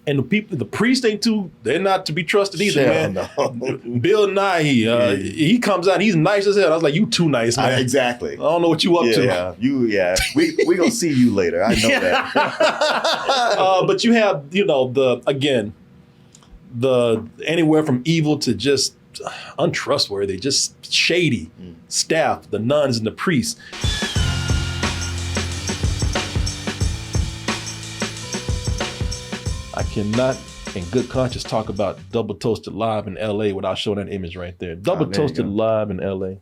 And the priest they're not to be trusted either, man. No. Bill Nighy, he comes out, he's nice as hell. I was like, you too nice, man. Exactly. I don't know what you up to. Yeah. We gonna see you later. I know that. But you have, the anywhere from evil to just untrustworthy, just shady staff, the nuns and the priests. I cannot, in good conscience, talk about Double Toasted Live in LA without showing that image right there. Double Toasted Live in LA.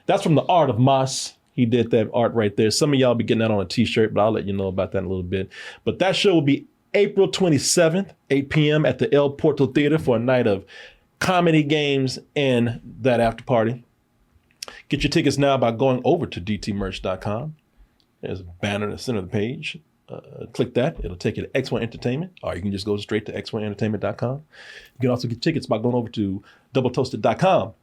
That's from the Art of Mas. He did that art right there. Some of y'all be getting that on a t-shirt, but I'll let you know about that in a little bit. But that show will be April 27th, 8 p.m. at the El Porto Theater for a night of comedy, games, and that after party. Get your tickets now by going over to dtmerch.com. There's a banner in the center of the page. Click that. It'll take you to X1 Entertainment, or you can just go straight to x1entertainment.com. You can also get tickets by going over to doubletoasted.com.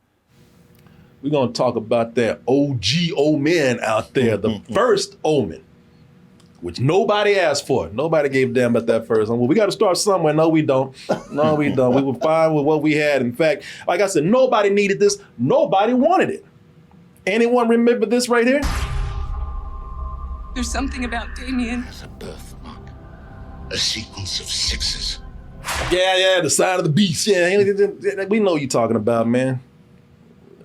We're going to talk about that OG omen out there, the first omen, which nobody asked for. Nobody gave a damn about that first one. Well, we got to start somewhere. No, we don't. No, we don't. We were fine with what we had. In fact, like I said, nobody needed this. Nobody wanted it. Anyone remember this right here? There's something about Damien. As a birthmark, a sequence of sixes. Yeah, the sign of the beast. Yeah, we know what you're talking about, man.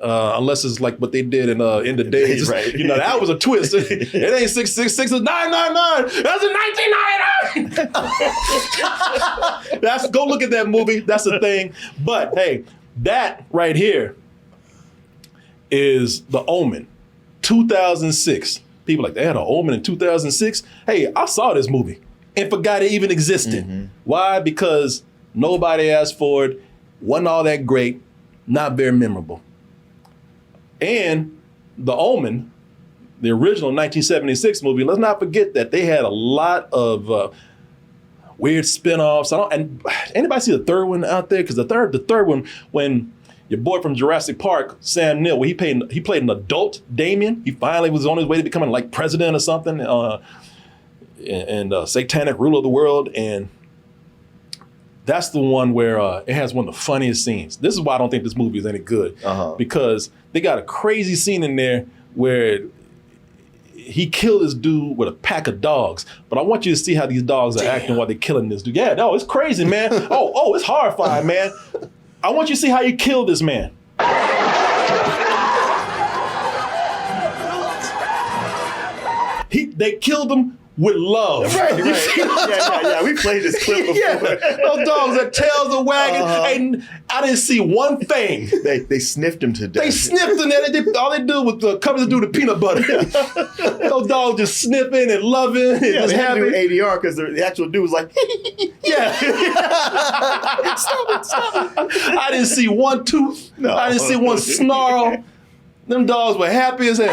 Unless it's like what they did in the days. Right. That was a twist. It ain't 666, it's 999. That's in 1999. Go look at that movie. That's the thing. But hey, that right here is The Omen, 2006. People like, they had an Omen in 2006. Hey, I saw this movie and forgot it even existed. Why? Because nobody asked for it, wasn't all that great, not very memorable. And The Omen, the original 1976 movie, let's not forget that they had a lot of weird spinoffs. And anybody see the third one out there? Because the third one, when your boy from Jurassic Park, Sam Neill, he played an adult Damien. He finally was on his way to becoming like president or something, and satanic ruler of the world. And that's the one where it has one of the funniest scenes. This is why I don't think this movie is any good, because they got a crazy scene in there where he killed this dude with a pack of dogs. But I want you to see how these dogs are acting while they're killing this dude. Yeah, no, it's crazy, man. It's horrifying, man. I want you to see how you kill this man. They killed him with love. Right. Yeah. We played this clip before. Yeah. Those dogs, their tails are wagging. And I didn't see one thing. They sniffed him to death. They sniffed him. All they do was cover the dude with peanut butter. Those dogs just sniffing and loving and just they had to happy. do ADR because the actual dude was like, Yeah. Stop it. I didn't see one tooth. No. I didn't see one snarl. Them dogs were happy as hell.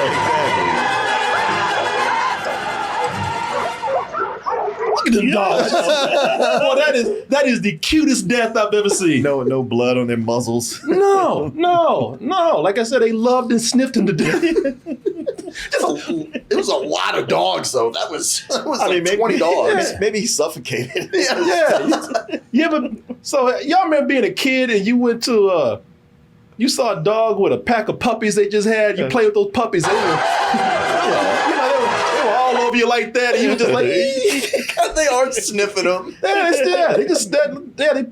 Look at them dogs. Boy, that is the cutest death I've ever seen. No blood on their muzzles. No. Like I said, they loved and sniffed him to death. It was a lot of dogs, though. That was maybe 20 dogs. Yeah. Maybe he suffocated. Yeah, but so y'all remember being a kid and you went to you saw a dog with a pack of puppies they just had. You play with those puppies. They were all over you like that, and you were just like, They aren't sniffing them. they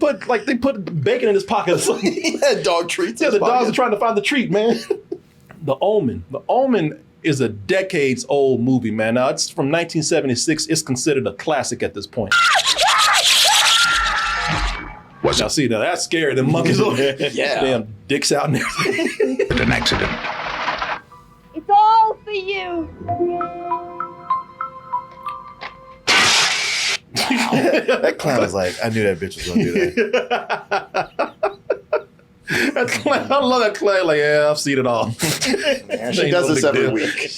put bacon in his pocket or something. He had dog treats. Yeah, the dogs are trying to find the treat, man. The Omen. The Omen is a decades old movie, man. Now it's from 1976. It's considered a classic at this point. Now see, now that's scary. The monkeys over there. Yeah. Damn dicks out in there. An accident. It's all for you. That clown was like, I knew that bitch was gonna do that. That clown, I love that clown. Like, yeah, I've seen it all. Man, she does this every week.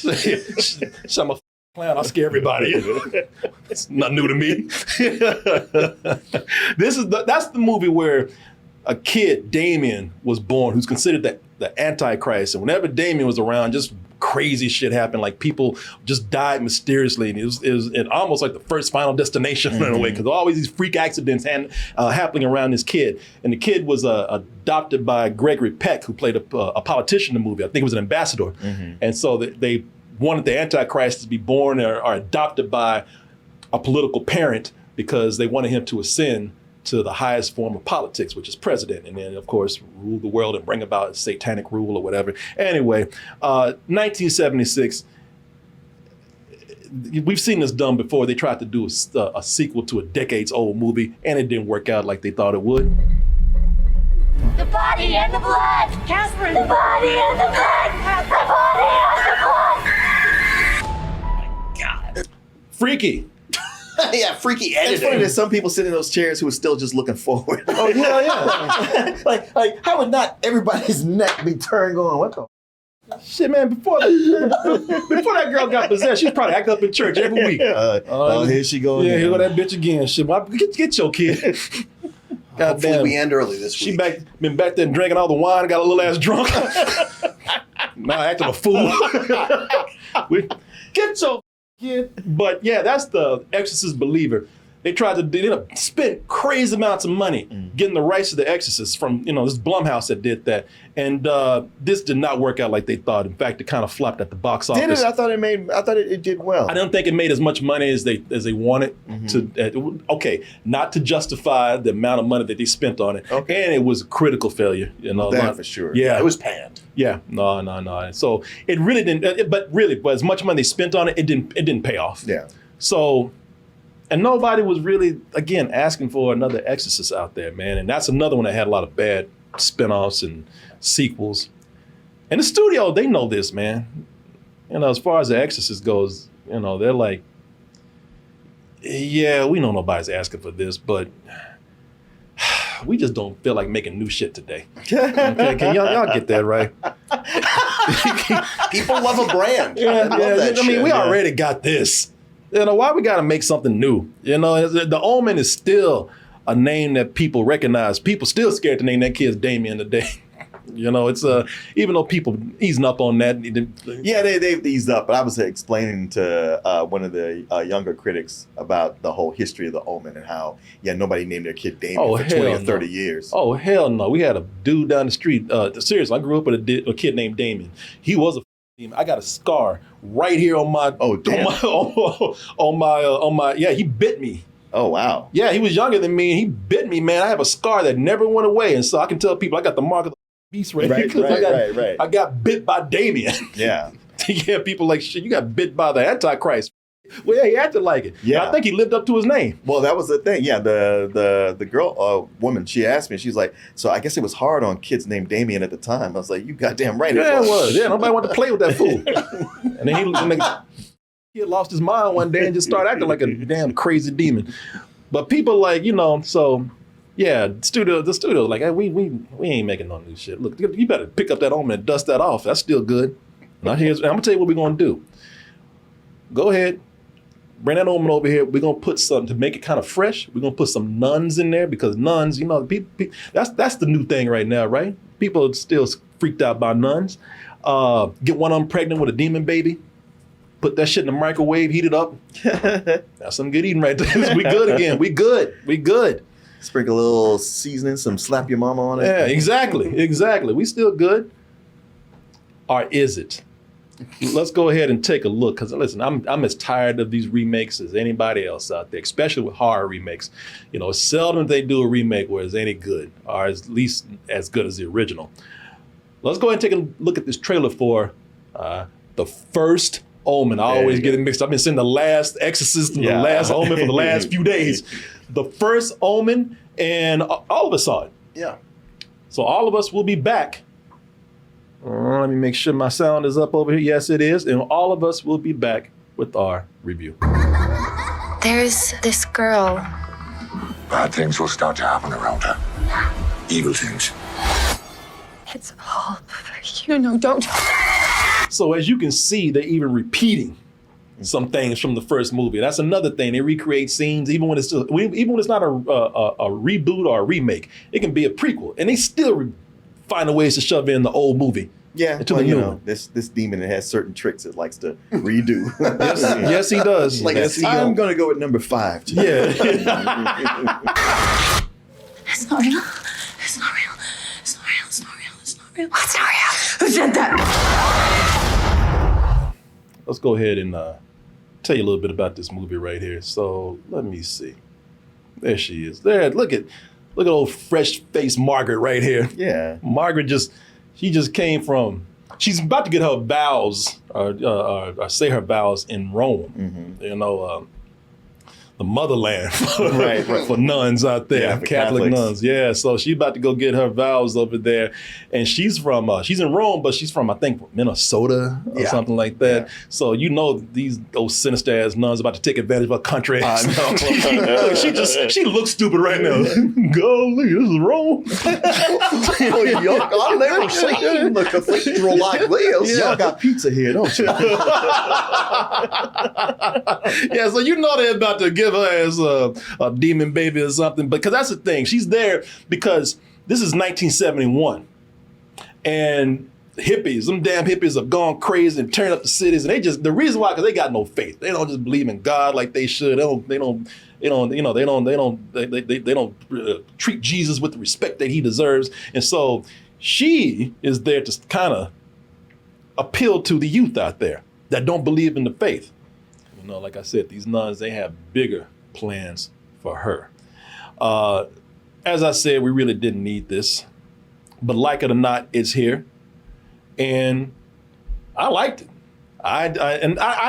I'm a clown. I scare everybody. It's not new to me. That's the movie where a kid, Damien, was born, who's considered the the Antichrist. And whenever Damien was around, just crazy shit happened. Like people just died mysteriously. And it was almost like the first Final Destination in a way, because always these freak accidents happening around this kid. And the kid was adopted by Gregory Peck, who played a politician in the movie. I think he was an ambassador. And so they wanted the Antichrist to be born or adopted by a political parent because they wanted him to ascend to the highest form of politics, which is president, and then, of course, rule the world and bring about satanic rule or whatever. Anyway, 1976, we've seen this done before. They tried to do a sequel to a decades-old movie, and it didn't work out like they thought it would. The body and the blood! Catherine! The body and the blood! The body and the blood! Oh my God. Freaky. Yeah, freaky editing. It's funny that some people sit in those chairs who are still just looking forward. Oh, yeah. like, how would not everybody's neck be turned going, what the? Shit, man, before that girl got possessed, she was probably acting up in church every week. Here she goes. Yeah, here go that bitch again. Shit, get your kid. Hopefully we end early this week. She been back there drinking all the wine, got a little ass drunk. Now acting a fool. Get your kid. But yeah, that's the Exorcist Believer. They spent crazy amounts of money getting the rights to the Exorcist from, this Blumhouse that did that. And this did not work out like they thought. In fact, it kind of flopped at the box office. Did it? I thought it did well. I don't think it made as much money as they wanted to. Okay, not to justify the amount of money that they spent on it. Okay. And it was a critical failure. That for sure. Yeah. It was panned. Yeah. No. So it really didn't, but as much money they spent on it, it didn't pay off. Yeah. So, and nobody was really, again, asking for another Exorcist out there, man. And that's another one that had a lot of bad spinoffs and sequels. And the studio, they know this, man. As far as the Exorcist goes, they're like, yeah, we know nobody's asking for this, but we just don't feel like making new shit today. Okay, can y'all get that right? People love a brand. Yeah, we already got this. Why we got to make something new? The Omen is still a name that people recognize. People still scared to name their kids Damien today. It's even though people easing up on that. Yeah, they've eased up. But I was explaining to one of the younger critics about the whole history of the Omen and how nobody named their kid Damien for 20 or 30 years. Oh hell no! We had a dude down the street. Seriously, I grew up with a kid named Damien. He was a. I got a scar right here on my. Oh damn! On my. Yeah, he bit me. Oh wow! Yeah, he was younger than me, and he bit me, man. I have a scar that never went away, and so I can tell people I got the mark of the beast right here. Right. I got bit by Damien. Yeah. Yeah, people like, shit, you got bit by the Antichrist. Well, yeah, he acted like it. Yeah, and I think he lived up to his name. Well, that was the thing. Yeah, the girl, woman, she asked me. She's like, so I guess it was hard on kids named Damien at the time. I was like, you goddamn right. Yeah, it was. Yeah, nobody wanted to play with that fool. And then he had lost his mind one day and just started acting like a damn crazy demon. But people like, so yeah, the studio, like, hey, we ain't making no new shit. Look, you better pick up that Omen and dust that off. That's still good. Now I'm gonna tell you what we're gonna do. Go ahead. Bring that Omen over here. We're going to put something to make it kind of fresh. We're going to put some nuns in there because nuns, people, that's the new thing right now, right? People are still freaked out by nuns. Get one of them pregnant with a demon baby. Put that shit in the microwave, heat it up. That's some good eating right there. We good again. We good. Sprinkle a little seasoning, some slap your mama on it. Yeah, exactly. We still good. Or is it? Let's go ahead and take a look, because listen, I'm as tired of these remakes as anybody else out there, especially with horror remakes. It's seldom they do a remake where it's any good, or at least as good as the original. Let's go ahead and take a look at this trailer for the First Omen. I always get it mixed up. I've been seeing the last Exorcist and the last Omen for the last few days. The First Omen, and all of us saw it. Yeah. So all of us will be back. Let me make sure my sound is up over here. Yes, it is. And all of us will be back with our review. There's this girl. Bad things will start to happen around her. Evil things. It's all for you. No, don't. So as you can see, they're even repeating some things from the first movie. That's another thing. They recreate scenes even when it's not a reboot or a remake. It can be a prequel, and they still finding ways to shove in the old movie. Yeah, into the new one. this demon that has certain tricks it likes to redo. Yes, he does. Like, yes, I'm going to go with number 5. Today. Yeah. It's not real. It's not real. It's not real. It's not real. It's not real. It's not real. Who said that? Let's go ahead and tell you a little bit about this movie right here. So let me see. There she is. There. Look at old fresh-faced Margaret right here. Yeah. Margaret she just came from. She's about to get her vows or say her vows in Rome. Mm-hmm. You know, the motherland for, Right. for nuns out there, Yeah, for Catholic Catholics. nuns. Yeah, so she's about to go get her vows over there, and she's from she's in Rome, but she's from I think Minnesota or Yeah. something like that. Yeah. So those sinister ass nuns about to take advantage of her country. I know. she looks stupid right now. Golly, this is Rome. I've never seen the cathedral like this. Y'all got pizza here, don't you? Yeah, so you know they're about to give her as a demon baby or something. Because that's the thing. She's there because this is 1971. And hippies, them damn hippies have gone crazy and turned up the cities. And the reason why, because they got no faith. They don't just believe in God like they should. They don't treat Jesus with the respect that he deserves. And so she is there to kind of appeal to the youth out there that don't believe in the faith. You know, like I said, these nuns, they have bigger plans for her. As I said, we really didn't need this, but like it or not, it's here. And I liked it. I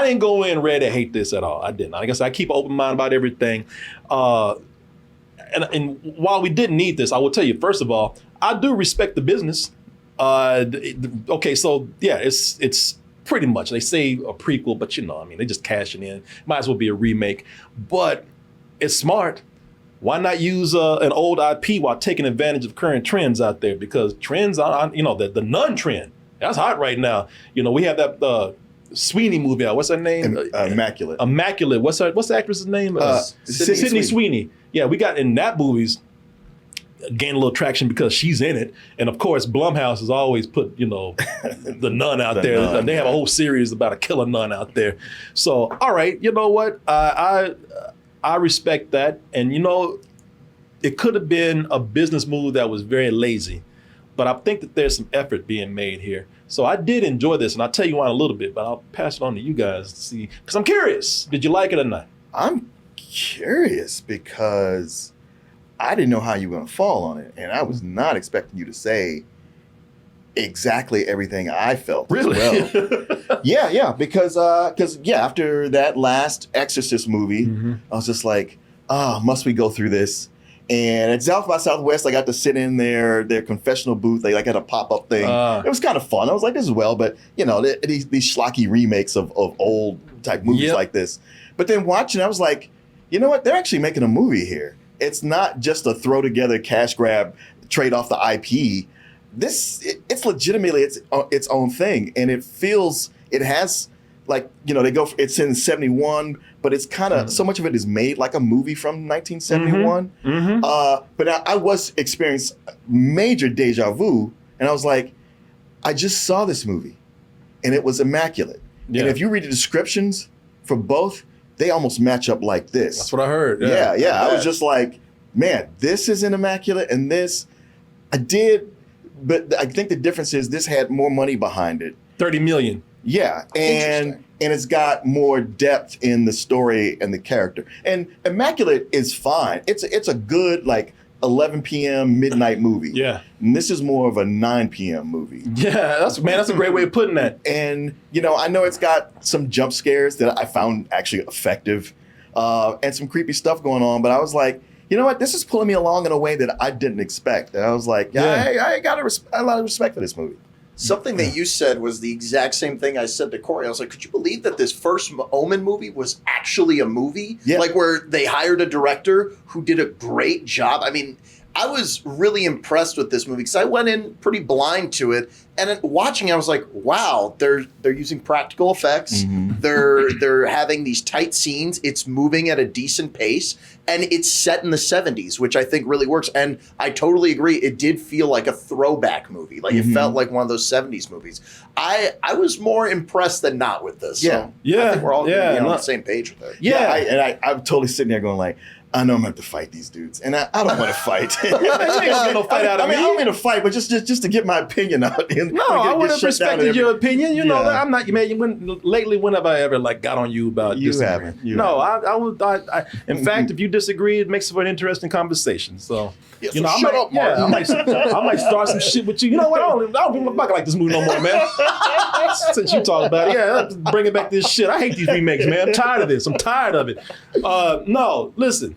didn't go in ready to hate this at all. I didn't. I guess I keep an open mind about everything. And while we didn't need this, I will tell you, first of all, I do respect the business. Okay, so yeah, it's pretty much, they say a prequel, but they just cashing in. Might as well be a remake. But it's smart. Why not use an old IP while taking advantage of current trends out there? Because trends are, the nun trend, that's hot right now. We have that Sweeney movie out. What's her name? Immaculate. Immaculate. What's the actress's name? Sydney Sweeney. Yeah, we got in that movie's gained a little traction because she's in it. And of course, Blumhouse has always put, the nun out there. Nun, and they have a whole series about a killer nun out there. So, all right, you know what? I respect that. And, it could have been a business move that was very lazy. But I think that there's some effort being made here. So I did enjoy this. And I'll tell you why in a little bit, but I'll pass it on to you guys to see. Because I'm curious. Did you like it or not? I'm curious because I didn't know how you were going to fall on it. And I was not expecting you to say exactly everything I felt. Really? As well. Yeah. Because after that last Exorcist movie, I was just like, must we go through this? And at South by Southwest, I got to sit in their confessional booth. They had a pop-up thing. It was kind of fun. I was like, this is well, but these schlocky remakes of old type movies like this. But then watching, I was like, you know what? They're actually making a movie here. It's not just a throw together cash grab, trade off the IP. It's legitimately its own thing, and it has like it's in 71, but it's kind of so much of it is made like a movie from 1971. But I was experiencing major deja vu, and I was like, I just saw this movie, and it was Immaculate. Yeah. And if you read the descriptions for both, they almost match up like this. That's what I heard. Yeah. I was just like, man, this is an Immaculate, and this I did, but I think the difference is this had more money behind it. 30 million. Yeah, and it's got more depth in the story and the character. And Immaculate is fine. It's a good 11 p.m. midnight movie. Yeah. And this is more of a 9 p.m. movie. Yeah, that's a great way of putting that. And I know it's got some jump scares that I found actually effective, and some creepy stuff going on. But I was like, you know what? This is pulling me along in a way that I didn't expect. And I was like, I got a lot of respect for this movie. Something that you said was the exact same thing I said to Corey. I was like, could you believe that this First Omen movie was actually a movie? Yeah. Where they hired a director who did a great job. I mean, I was really impressed with this movie because I went in pretty blind to it, and then watching it, I was like, wow, they're using practical effects. Mm-hmm. They're having these tight scenes. It's moving at a decent pace, and it's set in the 70s, which I think really works. And I totally agree. It did feel like a throwback movie. Like it felt like one of those 70s movies. I was more impressed than not with this. Yeah. So I think we're all gonna be on the same page with it. Yeah, I'm totally sitting there going like, I know I'm gonna have to fight these dudes, and I don't want to fight. You ain't gonna get no fight out of me. I don't mean to fight, but just to get my opinion out. And No, I would have respected your opinion. You know, Yeah. I'm not. Lately, when have I ever got on you about You disagreeing? haven't. You No, I would. In fact, if you disagree, it makes for an interesting conversation. So, so shut up, Mark. I might start some shit with you. You know what? I don't even fucking like this movie no more, man. Since you talk about it, let's bring it back to this shit. I hate these remakes, man. I'm tired of this. I'm tired of it. No, listen.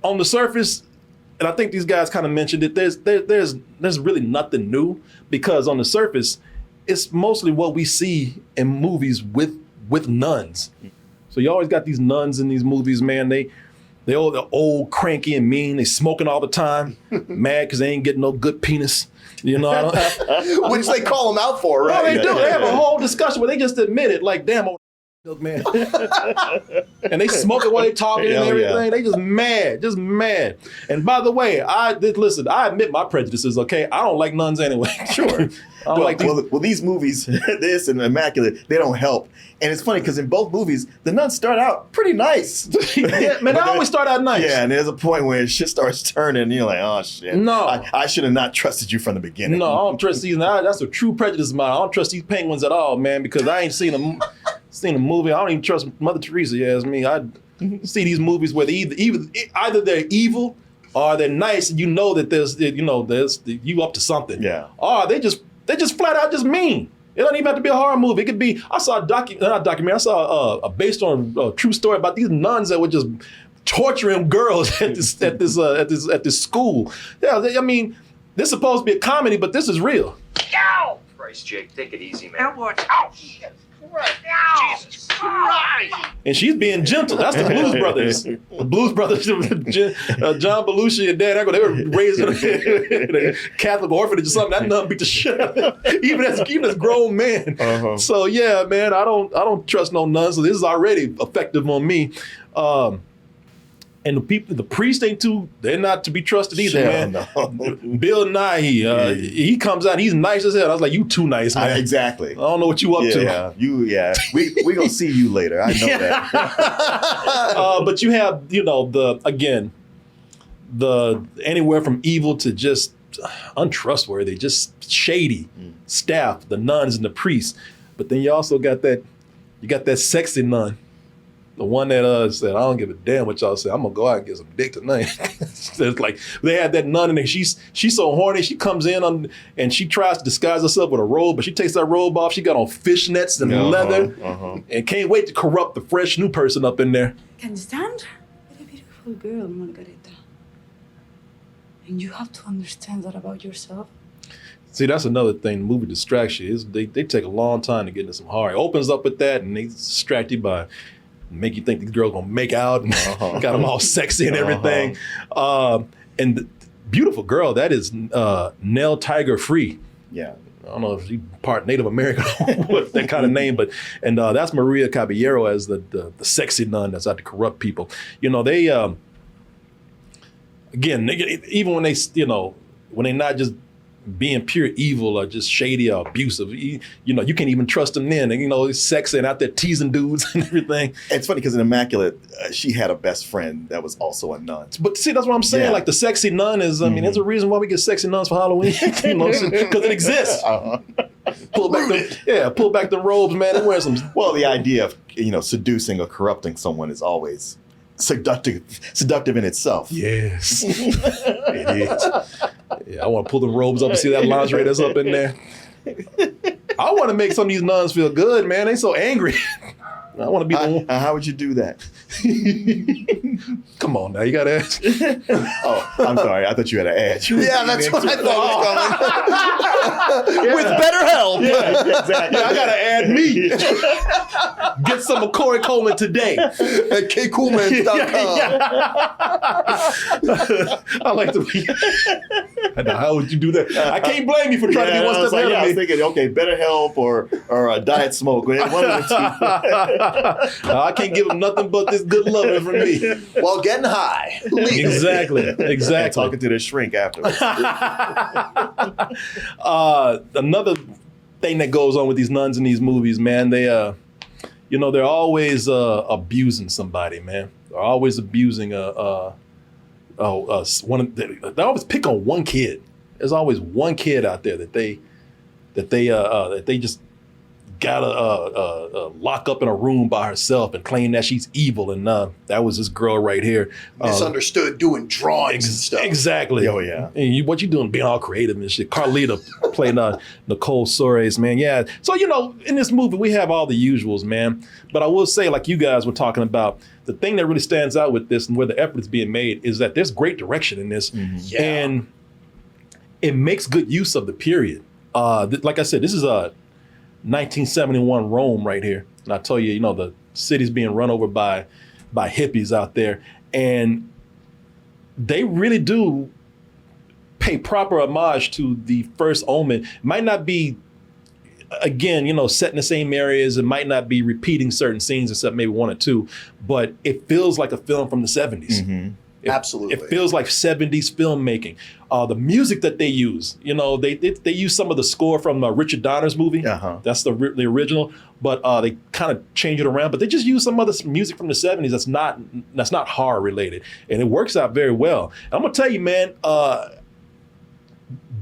On the surface, and I think these guys kind of mentioned it, there's really nothing new, because on the surface, it's mostly what we see in movies with nuns. So you always got these nuns in these movies, man. They're old, cranky, and mean. They smoking all the time, mad because they ain't getting no good penis. You know, Which they call them out for, right? No, they do. They have a whole discussion where they just admit it, like, damn, old man. And they smoke it while they talking and everything. They just mad. And by the way, I admit my prejudices, okay? I don't like nuns anyway. Sure. Well, these movies, this and Immaculate, they don't help. And it's funny because in both movies, the nuns start out pretty nice. yeah, man, they always start out nice. Yeah, and there's a point where shit starts turning, and you're like, oh shit. No. I should have not trusted you from the beginning. No, I don't trust these. That's a true prejudice of mine. I don't trust these penguins at all, man, because I ain't seen a movie. I don't even trust Mother Teresa. You ask me. I see these movies where either they're evil or they're nice, and you know that there's you up to something. Yeah. Or they just flat out just mean. It doesn't even have to be a horror movie. It could be. I saw I saw based on a true story about these nuns that were just torturing girls at this school. Yeah, I mean, this is supposed to be a comedy, but this is real. Ow! Christ, Jake, take it easy, man. Ow, shit. Jesus Christ! And she's being gentle. That's the Blues Brothers. The Blues Brothers, John Belushi and Dan Aykroyd, they were raised in a Catholic orphanage or something. That nun beat the shit out of them, even as grown men. Uh-huh. So yeah, man, I don't trust no nuns. So this is already effective on me. And the priests they're not to be trusted either, man. No. Bill Nighy, he comes out, he's nice as hell. I was like, you too nice, man. Exactly. I don't know what you up to. Yeah. We gonna see you later. I know that. But you have, the anywhere from evil to just untrustworthy, just shady staff, the nuns and the priests. But then you also got that sexy nun. The one that said, I don't give a damn what y'all say. I'm gonna go out and get some dick tonight. So it's like they had that nun in there. She's so horny. She comes in and she tries to disguise herself with a robe, but she takes that robe off. She got on fishnets and leather, and can't wait to corrupt the fresh new person up in there. Can you stand? You're a beautiful girl, Margarita. And you have to understand that about yourself. See, that's another thing. The movie distracts you. They take a long time to get into some horror. It opens up with that, and they distract you by make you think these girls gonna make out and got them all sexy and everything. And the beautiful girl, that is Nell Tiger Free. Yeah. I don't know if she's part Native American with that kind of name, but that's Maria Caballero as the sexy nun that's out to corrupt people. They again, even when when they not just being pure evil or just shady or abusive, you can't even trust them then. And, it's sexy and out there teasing dudes and everything. It's funny because in Immaculate, she had a best friend that was also a nun. But see, that's what I'm saying. Yeah. Like the sexy nun is, there's a reason why we get sexy nuns for Halloween, because it exists. Pull back the robes, man, and wear some. Well, the idea of, seducing or corrupting someone is always seductive in itself. Yes, it is. Yeah, I want to pull the robes up and see that lingerie that's up in there. I want to make some of these nuns feel good, man. They so angry. I want to be the one. How would you do that? Come on now, you gotta ask. Oh, I'm sorry. I thought you had an ad. Yeah, that's what I thought was going. With better help. Yeah, exactly. Yeah, I gotta add me. Get some of Corey Coleman today. At kcoolman.com. I like to be. How would you do that? I can't blame you for trying to be one step ahead I of was me. thinking, okay, better help or diet smoke. One of the two. I can't give him nothing but this good loving from me. While getting high. Exactly. And talking to the shrink afterwards. Another thing that goes on with these nuns in these movies, man, they they're always abusing somebody, man. They're always abusing they always pick on one kid. There's always one kid out there that they just gotta lock up in a room by herself and claim that she's evil. And that was this girl right here. Misunderstood doing drawings and stuff. Exactly. Oh, yeah. And what you doing being all creative and shit. Carlita playing Nicole Soares, man. Yeah. So, in this movie, we have all the usuals, man. But I will say, like you guys were talking about, the thing that really stands out with this and where the effort is being made is that there's great direction in this. Mm-hmm. Yeah. And it makes good use of the period. Like I said, this is a 1971 Rome right here. And I tell you, the city's being run over by hippies out there. And they really do pay proper homage to the First Omen. It might not be, again, set in the same areas. It might not be repeating certain scenes except maybe one or two, but it feels like a film from the 70s. Mm-hmm. Absolutely. It feels like 70s filmmaking. The music that they use, they use some of the score from Richard Donner's movie. Uh-huh. That's the original, but they kind of change it around. But they just use some other music from the 70s that's not horror related, and it works out very well. And I'm gonna tell you, man,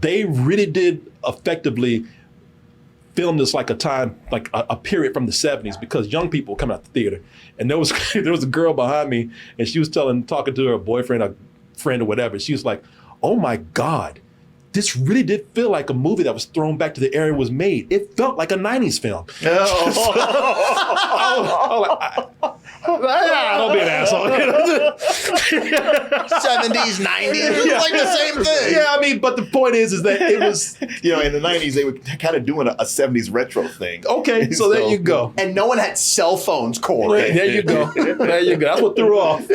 they really did effectively film this like a period from the 70s, because young people come out the theater, and there was a girl behind me, and she was talking to her boyfriend, a friend or whatever. She was like, "Oh my God, this really did feel like a movie that was thrown back to the era it was made. It felt like a 90s film." Don't be an asshole. 70s, 90s. It's like the same thing. Yeah, I mean, but the point is that it was in the 90s, they were kind of doing a 70s retro thing. okay. So there you go. And no one had cell phones, Corey. There you go. There you go. That's what threw off.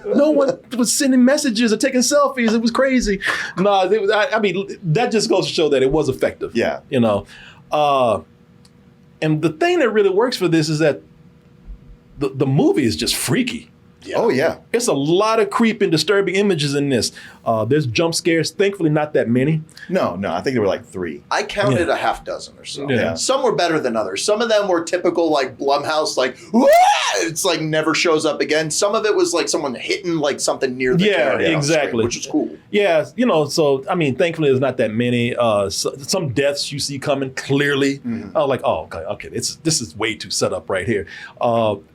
No one was sending messages or taking selfies. It was crazy. No, I mean, that just goes to show that it was effective. Yeah. And the thing that really works for this is that the movie is just freaky. Yeah. Oh, yeah. It's a lot of creeping, disturbing images in this. There's jump scares. Thankfully, not that many. No, I think there were like 3. I counted a half dozen or so. Yeah. Some were better than others. Some of them were typical like Blumhouse, like, "Wah!" It's like never shows up again. Some of it was like someone hitting like something near the camera on exactly. screen, which is cool. Yeah, so I mean, thankfully there's not that many. Some deaths you see coming clearly. Like, oh, okay, this is way too set up right here.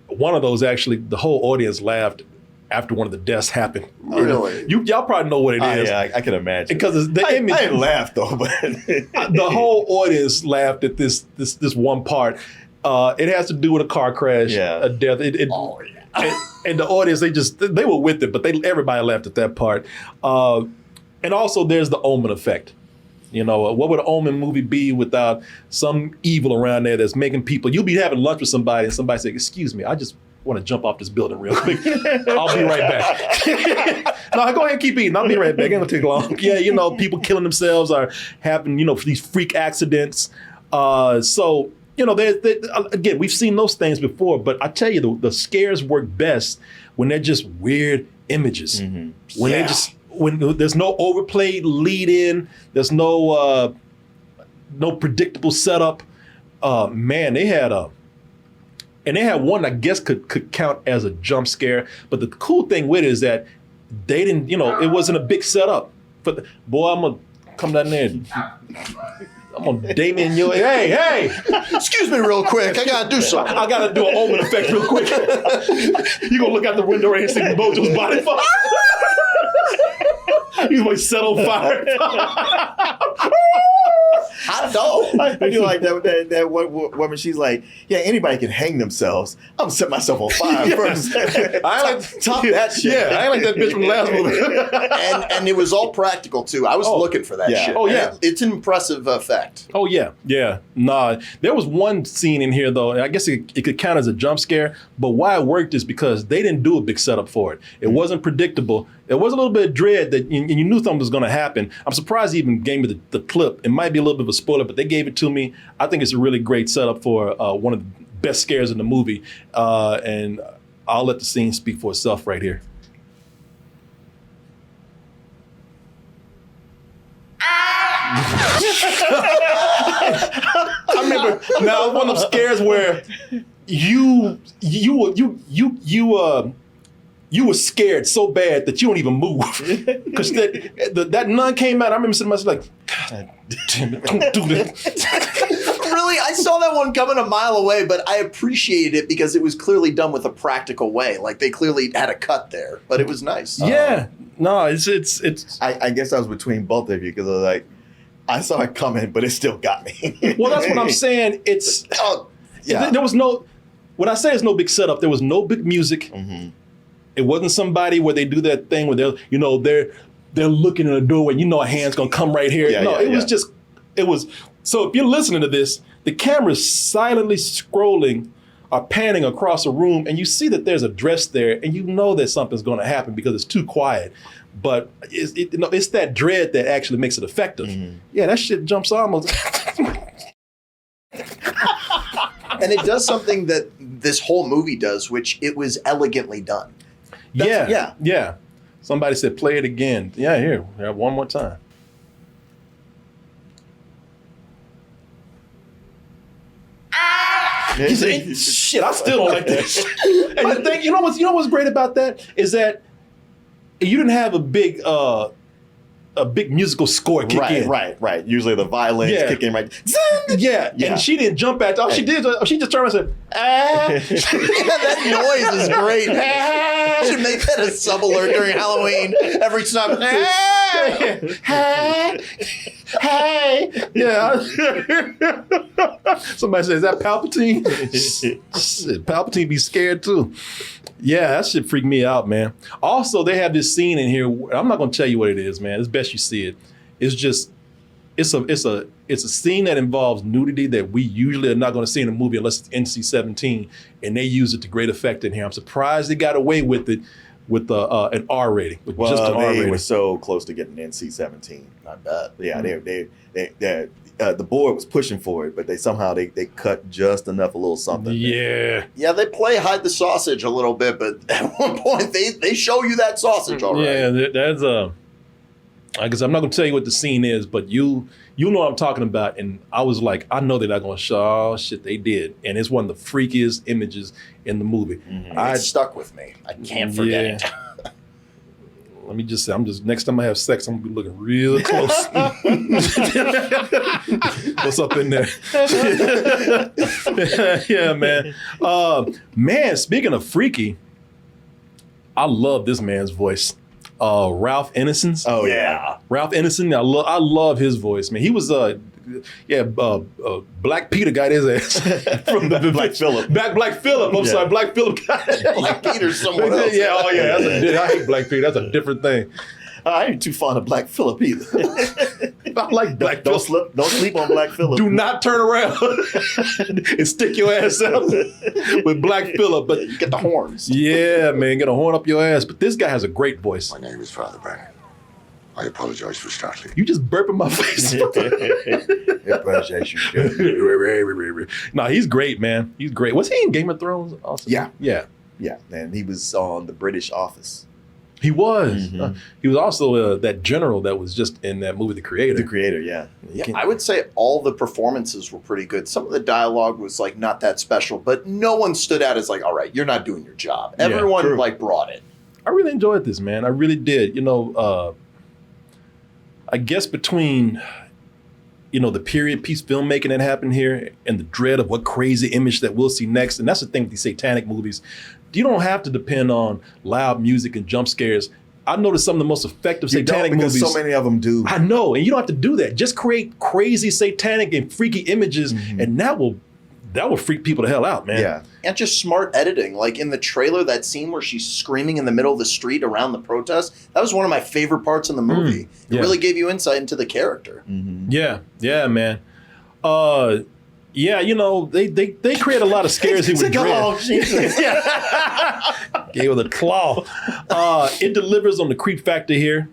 One of those, actually, the whole audience laughed after one of the deaths happened. Really? Y'all probably know what it is. Yeah, I can imagine. Because the image, I didn't laugh though, but the whole audience laughed at this one part. It has to do with a car crash, a death. And the audience, they were with it, but everybody laughed at that part. And also, there's the Omen effect. What would an Omen movie be without some evil around there that's making people? You'll be having lunch with somebody, and somebody say, "Excuse me, I just want to jump off this building real quick. I'll be right back." No, go ahead and keep eating. I'll be right back. It ain't gonna take long. Yeah, people killing themselves are having, these freak accidents. So, again, we've seen those things before, but I tell you, the scares work best when they're just weird images. Mm-hmm. When there's no overplayed lead in, there's no predictable setup. Man, they had one I guess could count as a jump scare. But the cool thing with it is that they didn't, it wasn't a big setup. But boy, I'm gonna come down there. I'm gonna Damien your hey. Excuse me real quick. I gotta do something. I gotta do an Omen effect real quick. You gonna look out the window right and see Bojo's body fall. He's gonna set on fire. Hot dog. I feel like that woman, she's like, yeah, anybody can hang themselves. I'm gonna set myself on fire first. I top that shit. Yeah, I ain't like that bitch from the last movie. and it was all practical too. I was looking for that shit. Oh, yeah. And it's an impressive effect. Oh yeah, yeah. Nah, there was one scene in here though, and I guess it could count as a jump scare, but why it worked is because they didn't do a big setup for it. It wasn't predictable. There was a little bit of dread that and you knew something was going to happen. I'm surprised they even gave me the clip. It might be a little bit of a spoiler, but they gave it to me. I think it's a really great setup for one of the best scares in the movie, and I'll let the scene speak for itself right here. I remember now one of them scares where you were scared so bad that you don't even move because that nun came out. I remember sitting myself like, God damn it, don't do that. Really, I saw that one coming a mile away, but I appreciated it because it was clearly done with a practical way. Like they clearly had a cut there, but it was nice. Yeah, no, it's. I guess I was between both of you because I was like, I saw it coming, but it still got me. Well, that's what I'm saying. It's yeah. There was no. When I say it's no big setup, there was no big music. Mm-hmm. It wasn't somebody where they do that thing where they're looking in the doorway. And a hand's gonna come right here. It was. So if you're listening to this, the camera's silently scrolling or panning across a room, and you see that there's a dress there, and you know that something's going to happen because it's too quiet. But it's that dread that actually makes it effective. Mm-hmm. Yeah, that shit jumps almost. And it does something that this whole movie does, which it was elegantly done. Yeah. Somebody said, play it again. Yeah, here, one more time. He said, shit, I still don't like that shit. And the thing, you know what's great about that is that you didn't have a big musical score kick in. Right. Usually the violins kick in right. Yeah. And she didn't jump at all. She just turned around and said, ah. That noise is great. You should make that a sub alert during Halloween. Every time. Hey. Yeah. Somebody says, is that Palpatine? Shit, Palpatine be scared too. Yeah, that shit freaked me out, man. Also, they have this scene in here. I'm not going to tell you what it is, man. It's best you see it. It's just, it's a scene that involves nudity that we usually are not going to see in a movie unless it's NC-17, and they use it to great effect in here. I'm surprised they got away with it with an R rating. With just an R rating. Were so close to getting NC-17. I bet. Yeah, the board was pushing for it, but they cut just enough, a little something. Yeah. Yeah, they play hide the sausage a little bit, but at one point they show you that sausage already. Yeah, that's I guess I'm not gonna tell you what the scene is, but you know what I'm talking about. And I was like, I know they're not gonna show. Oh shit, they did, and it's one of the freakiest images in the movie. Mm-hmm. It stuck with me. I can't forget it. Let me just say, next time I have sex, I'm gonna be looking real close. What's up in there? Yeah, man. Man, speaking of freaky, I love this man's voice. Ralph Ineson's. Oh yeah, Ralph Ineson. I love his voice, man. He was Black Peter got his ass from the Black Phillip. Black Phillip. I'm sorry, Black Phillip got Black Peter's someone else. Yeah, I hate Black Peter. That's a different thing. I ain't too fond of Black Phillip either. I like Black Phillip. Don't sleep on Black Phillip. Do not turn around and stick your ass out with Black Phillip. But get the horns. Yeah, man, get a horn up your ass. But this guy has a great voice. My name is Father Brennan. I apologize for startling. You just burp in my face. No, he's great, man. He's great. Was he in Game of Thrones also? Yeah. Yeah, and he was on the British Office. He was. Mm-hmm. He was also that general that was just in that movie, The Creator. The Creator, yeah. I would say all the performances were pretty good. Some of the dialogue was like not that special, but no one stood out as like, all right, you're not doing your job. Everyone like brought it. I really enjoyed this, man. I really did. I guess between, the period piece filmmaking that happened here and the dread of what crazy image that we'll see next. And that's the thing with these satanic movies. You don't have to depend on loud music and jump scares. I noticed some of the most effective You don't, satanic because movies. so many of them do. I know, and you don't have to do that. Just create crazy satanic and freaky images, and that will freak people the hell out, man. Yeah. And just smart editing. Like in the trailer, that scene where she's screaming in the middle of the street around the protest, that was one of my favorite parts in the movie. yeah. It really gave you insight into the character. Yeah, man. Yeah, you know, they create a lot of scares here with dread. Oh, Jesus. Gave her the claw. It delivers on the creep factor here.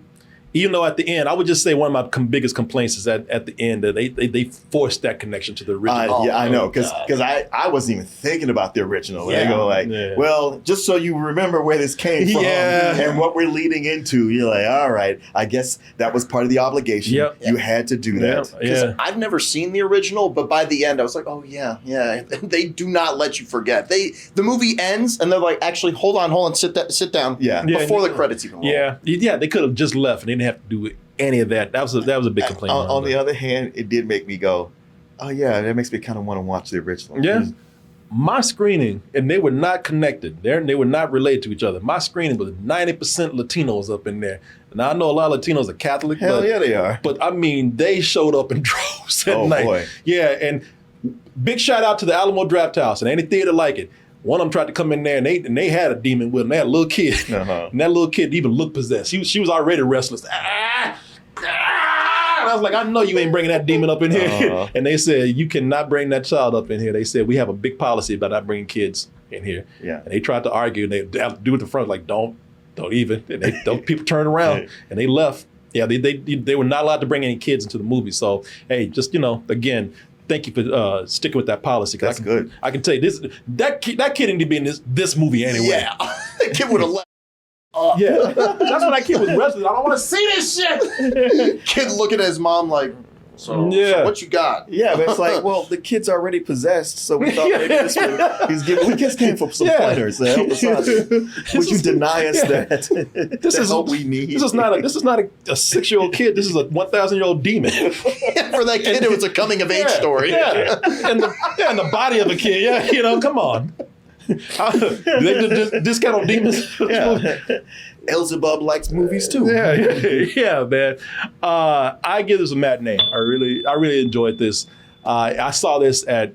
Even though at the end, I would just say one of my biggest complaints is that at the end that they forced that connection to the original. Yeah, I know, because I wasn't even thinking about the original. They go like, Yeah. well, just so you remember where this came from and what we're leading into, you're like, all right, I guess that was part of the obligation. Yep. You had to do that. Yeah. I've never seen the original, but by the end, I was like, oh, yeah. They do not let you forget. The movie ends, and they're like, actually, hold on, sit down. Yeah. Before the credits even roll. Yeah, they could have just left and they didn't have to do any of that. That was a big complaint. On the other hand, it did make me go, oh, yeah, that makes me kind of want to watch the original. Yeah. My screening, and they were not connected. They were not related to each other. My screening was 90% Latinos up in there. And I know a lot of Latinos are Catholic. Hell yeah, they are. But I mean, they showed up in droves at night. Boy. Yeah, and big shout out to the Alamo Draft House and any theater like it. One of them tried to come in there and they had a demon with them. They had a little kid. And that little kid even looked possessed. She was already restless. And I was like, I know you ain't bringing that demon up in here. And they said, you cannot bring that child up in here. They said, we have a big policy about not bringing kids in here. Yeah. And they tried to argue and they have to do it in front, like, don't even. And people turned around and they left. Yeah, they were not allowed to bring any kids into the movie. So, hey, just, again, thank you for sticking with that policy. That's good. I can tell you that kid didn't need to be in this movie anyway. Yeah. The kid would have left. Yeah, that's when that kid was restless. I don't want to see this shit. Kid looking at his mom like, so what you got? Yeah, but it's like, well, the kid's already possessed, so we thought maybe this one, we just came for some pointers to help us out. Would you deny us that? This is what we need. This is not a 6-year-old kid. This is a 1,000-year-old demon. For that kid, it was a coming of age story. Yeah, and the body of a kid. Yeah, come on. They just discount on demons. Beelzebub likes movies too. Yeah, man. I give this a matinee. I really enjoyed this. I saw this at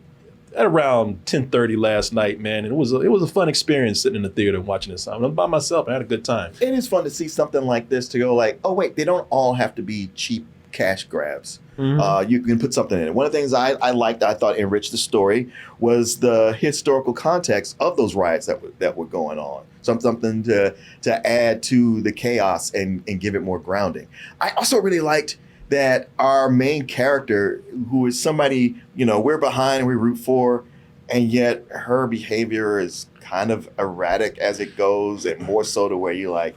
around 10:30 last night, man, and it was a fun experience sitting in the theater and watching this. I'm by myself. I had a good time. It is fun to see something like this to go like, oh wait, they don't all have to be cheap cash grabs. You can put something in it. One of the things I liked, I thought enriched the story, was the historical context of those riots that were going on. Something to add to the chaos and give it more grounding. I also really liked that our main character, who is somebody, we're behind and we root for, and yet her behavior is kind of erratic as it goes, and more so to where you're like,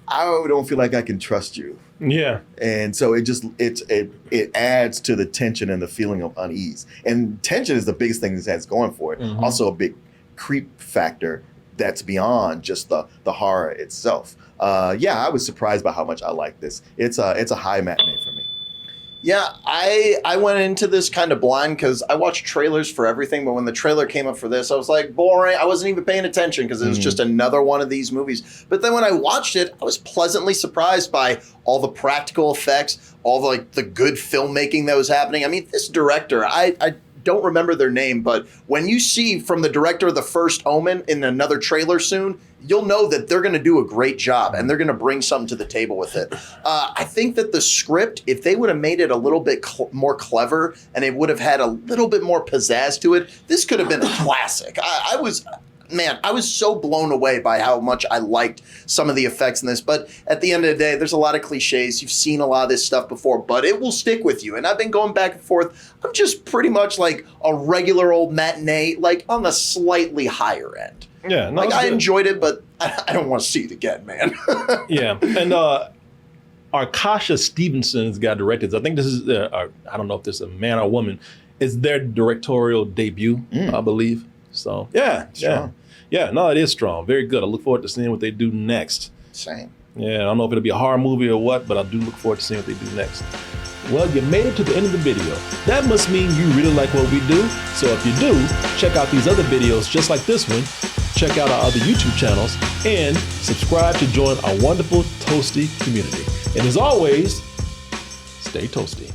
I don't feel like I can trust you. Yeah. And so it adds to the tension and the feeling of unease. And tension is the biggest thing this has going for it. Also a big creep factor that's beyond just the horror itself. I was surprised by how much I like this. It's a high matinee for me. Yeah, I went into this kind of blind because I watch trailers for everything, but when the trailer came up for this, I was like, boring. I wasn't even paying attention because it was just another one of these movies. But then when I watched it, I was pleasantly surprised by all the practical effects, all the good filmmaking that was happening. I mean, this director, I don't remember their name, but when you see from the director of The First Omen in another trailer soon, you'll know that they're going to do a great job and they're going to bring something to the table with it. I think that the script, if they would have made it a little bit more clever and it would have had a little bit more pizzazz to it, this could have been a classic. I was so blown away by how much I liked some of the effects in this. But at the end of the day, there's a lot of cliches. You've seen a lot of this stuff before, but it will stick with you. And I've been going back and forth. I'm just pretty much like a regular old matinee, like on the slightly higher end. Yeah. No, I enjoyed it, but I don't want to see it again, man. Yeah. And Arkasha Stevenson's got directed. I think this is, I don't know if this is a man or a woman. It's their directorial debut, I believe. So, no, it is strong. Very good. I look forward to seeing what they do next. Same. Yeah, I don't know if it'll be a horror movie or what, but I do look forward to seeing what they do next. Well, you made it to the end of the video. That must mean you really like what we do. So if you do, check out these other videos just like this one. Check out our other YouTube channels and subscribe to join our wonderful Toasty community. And as always, stay toasty.